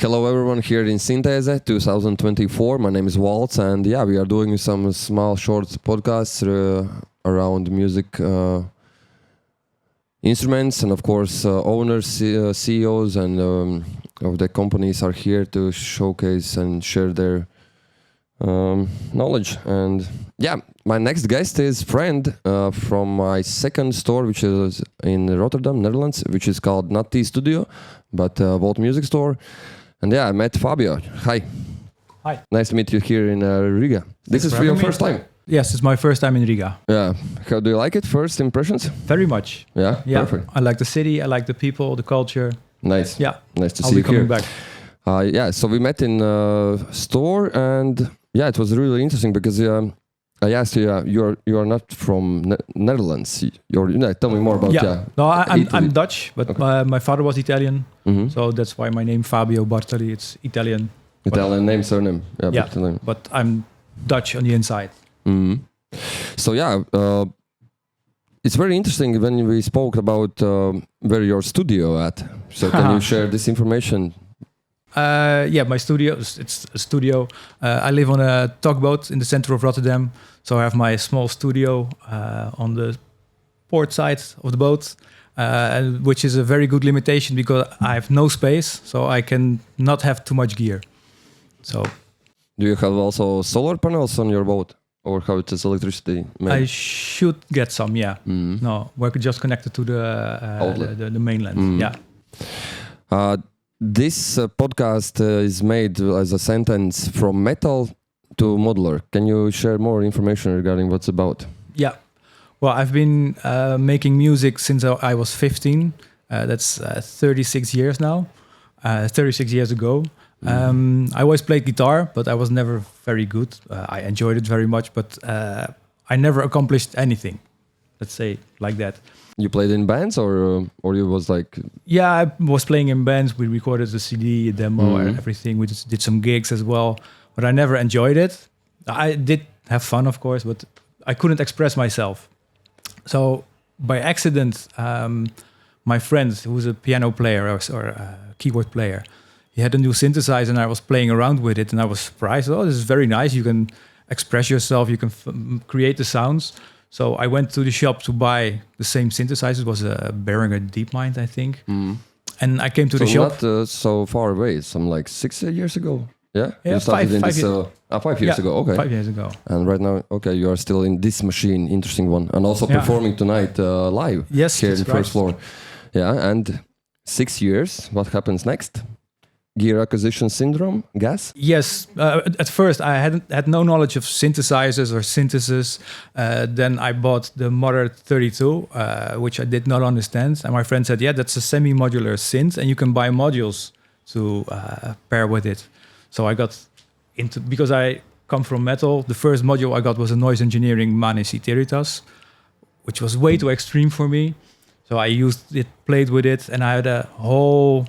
Hello everyone here in Sintēze 2024. My name is Waltz, and we are doing some small short podcasts around music instruments, and of course owners, CEOs and of the companies are here to showcase and share their knowledge. And my next guest is friend from my second store, which is in Rotterdam, Netherlands, which is called not T Studio, but Volt Music Store. And I met Fabio. Hi. Hi. Nice to meet you here in Riga. This is for your first time. Yes, it's my first time in Riga. Yeah. How do you like it? First impressions? Very much. Yeah. Perfect. I like the city. I like the people, the culture. Nice. Yeah. Nice to I'll see be you coming here. back. So we met in store, and it was really interesting because I asked you, you are not from Netherlands. Tell me more about No, I'm Dutch, but okay. My father was Italian, so that's why my name Fabio Bartali. It's Italian. Italian name, surname. But I'm Dutch on the inside. Mm-hmm. So it's very interesting when we spoke about where your studio at. So can you share this information? My studio, it's a studio. I live on a tugboat in the center of Rotterdam. So I have my small studio on the port side of the boat, which is a very good limitation because I have no space, so I can not have too much gear. So, do you have also solar panels on your boat, or how it is electricity made? I should get some, yeah. Mm-hmm. No, we're just connected to the mainland. Mm-hmm. This podcast is made as a sentence from metal to modular. Can you share more information regarding what's about? Yeah. Well, I've been making music since I was 15. That's 36 years now. 36 years ago. I always played guitar, but I was never very good. I enjoyed it very much, but I never accomplished anything. Let's say like that. You played in bands, or you was like? Yeah, I was playing in bands. We recorded the CD, a demo, and everything. We just did some gigs as well, but I never enjoyed it. I did have fun, of course, but I couldn't express myself. So by accident, my friend, who was a piano player or a keyboard player, he had a new synthesizer, and I was playing around with it, and I was surprised. Oh, this is very nice. You can express yourself. You can create the sounds. So I went to the shop to buy the same synthesizer. It was a Behringer DeepMind, I think. And I came to the shop. Not so far away, some like 6 years ago. Yeah? You started 5 years. 5 years ago, okay. 5 years ago. And right now, you are still in this machine, interesting one. And also performing tonight live here in the first floor. Yeah, and 6 years, what happens next? Gear acquisition syndrome, guess? Yes. At first, I had no knowledge of synthesizers or synthesis. Then I bought the Modular 32, which I did not understand. And my friend said, that's a semi-modular synth, and you can buy modules to pair with it. So I got into, because I come from metal, the first module I got was a noise engineering Manis Iteritas, which was way too extreme for me. So I used it, played with it, and I had a whole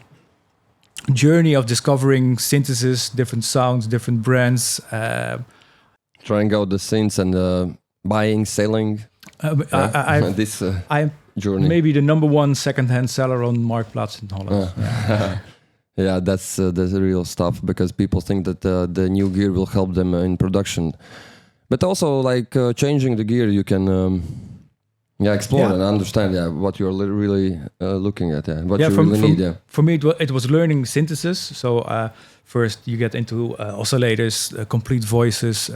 journey of discovering synthesis, different sounds, different brands. Trying out the synths and buying, selling. I'm journey. Maybe the number one second-hand seller on Marktplaats in Holland. That's the real stuff, because people think that the new gear will help them in production. But also, like changing the gear, you can explore and understand what you're really looking at, what you really need. For me, it was learning synthesis. So first you get into oscillators, complete voices.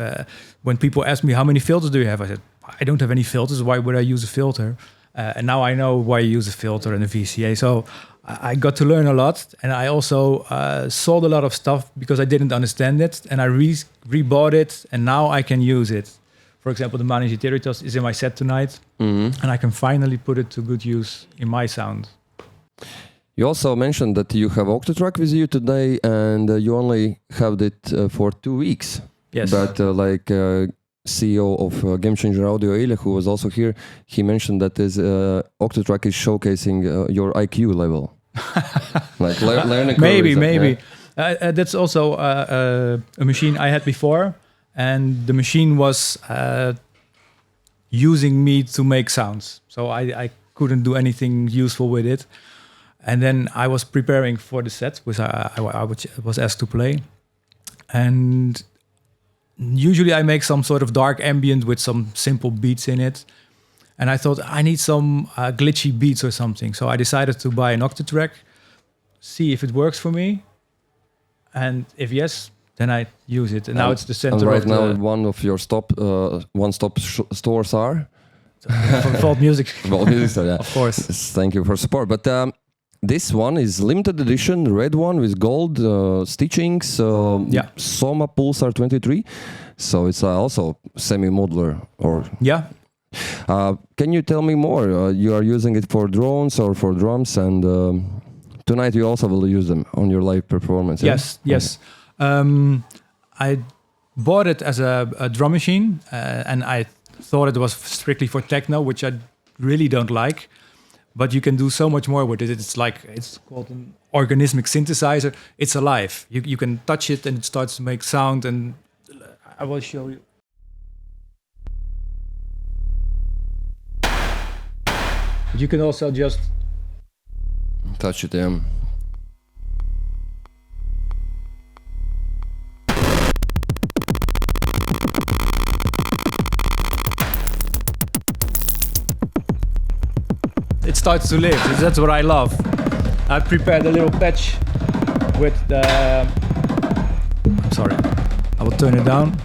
When people ask me, how many filters do you have? I said, I don't have any filters. Why would I use a filter? And now I know why you use a filter and a VCA. So I got to learn a lot. And I also sold a lot of stuff because I didn't understand it. And I rebought it, and now I can use it. For example, the Manis Iteritas is in my set tonight, and I can finally put it to good use in my sound. You also mentioned that you have Octatrack with you today, and you only have it for 2 weeks. Yes. But CEO of Game Changer Audio, Ilya, who was also here, he mentioned that Octatrack is showcasing your IQ level. Like learning. Maybe. That's also a machine I had before. And the machine was using me to make sounds. So I couldn't do anything useful with it. And then I was preparing for the set, which I was asked to play. And usually I make some sort of dark ambient with some simple beats in it. And I thought I need some glitchy beats or something. So I decided to buy an Octatrack, see if it works for me. And if yes, then I use it. And now it's the center and right of now one of your one-stop stores are? Vault Music. Vault Music Store, yeah. Of course. Thank you for support. But this one is limited edition, red one with gold stitchings. Soma Pulsar 23. So it's also semi-modular. Yeah. Can you tell me more? You are using it for drones or for drums, and tonight you also will use them on your live performance. Yes, yeah? yes. I bought it as a drum machine, and I thought it was strictly for techno, which I really don't like. But you can do so much more with it. It's called an organismic synthesizer. It's alive. You can touch it and it starts to make sound. And I will show you. You can also just touch it, yeah. It starts to live. That's what I love. I prepared a little patch with the... I'm sorry. I will turn it down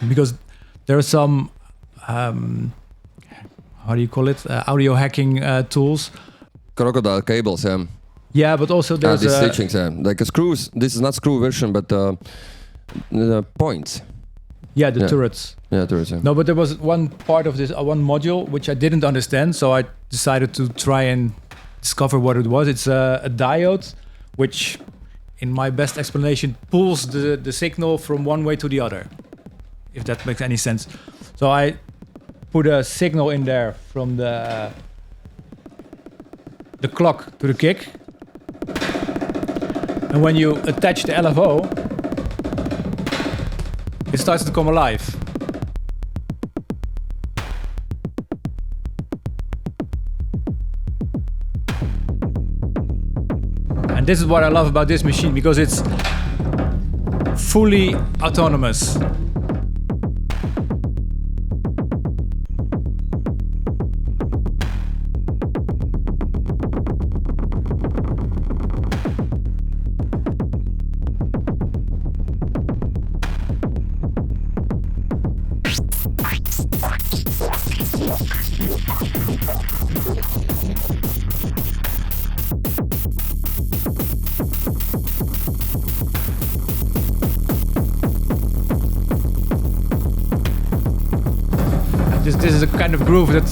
because there are some how do you call it? Audio hacking tools. Crocodile cables, yeah. Yeah, but also there's these stitchings, yeah. Like a screws. This is not screw version, but the points. Yeah, the turrets. Yeah, turrets, yeah. No, but there was one part of this, one module, which I didn't understand, so I decided to try and discover what it was. It's a diode, which, in my best explanation, pulls the signal from one way to the other, if that makes any sense. So I put a signal in there from the clock to the kick. And when you attach the LFO, it starts to come alive. And this is what I love about this machine, because it's fully autonomous. This is a kind of groove that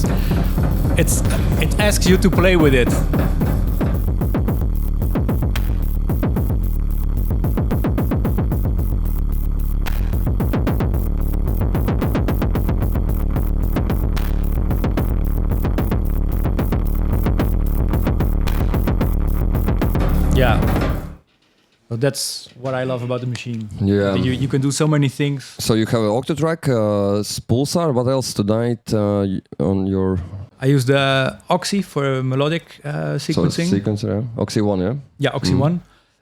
it asks you to play with it. Yeah. So that's what I love about the machine. Yeah. You can do so many things. So you have an Octatrack, Pulsar. What else tonight on your... I use the Oxy for melodic sequencing. So sequencer, yeah. Oxy 1, yeah? Yeah, Oxy 1.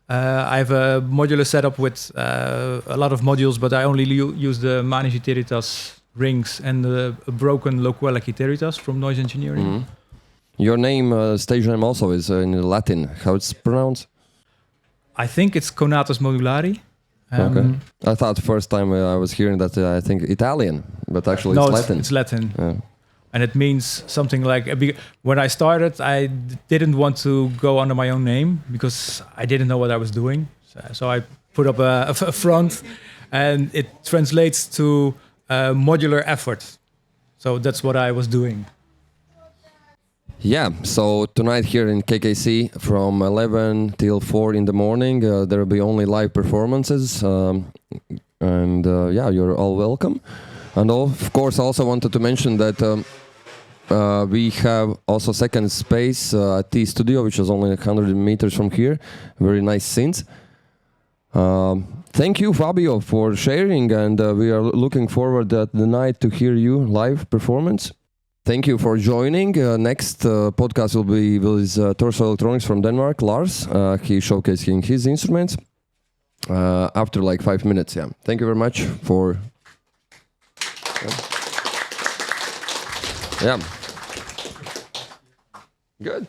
I have a modular setup with a lot of modules, but I only use the Manigi Teritas rings and the broken Loquella Teritas from Noise Engineering. Mm-hmm. Your name, stage name also is in Latin. How it's pronounced? I think it's Conatus Modulari. Okay. I thought the first time I was hearing that, I think Italian, but actually no, it's Latin. It's Latin. Yeah. And it means something like, when I started, I didn't want to go under my own name because I didn't know what I was doing. So I put up a front, and it translates to modular effort. So that's what I was doing. Yeah, so tonight here in KKC from 11 till 4 in the morning, there will be only live performances. And you're all welcome. And of course, I also wanted to mention that we have also second space at T Studio, which is only 100 meters from here. Very nice synths. Thank you, Fabio, for sharing, and we are looking forward at the night to hear you live performance. thank you for joining. Next podcast will be with Torso Electronics from Denmark, Lars. He showcasing his instruments after like 5 minutes. Yeah. Thank you very much for. Yeah. Good.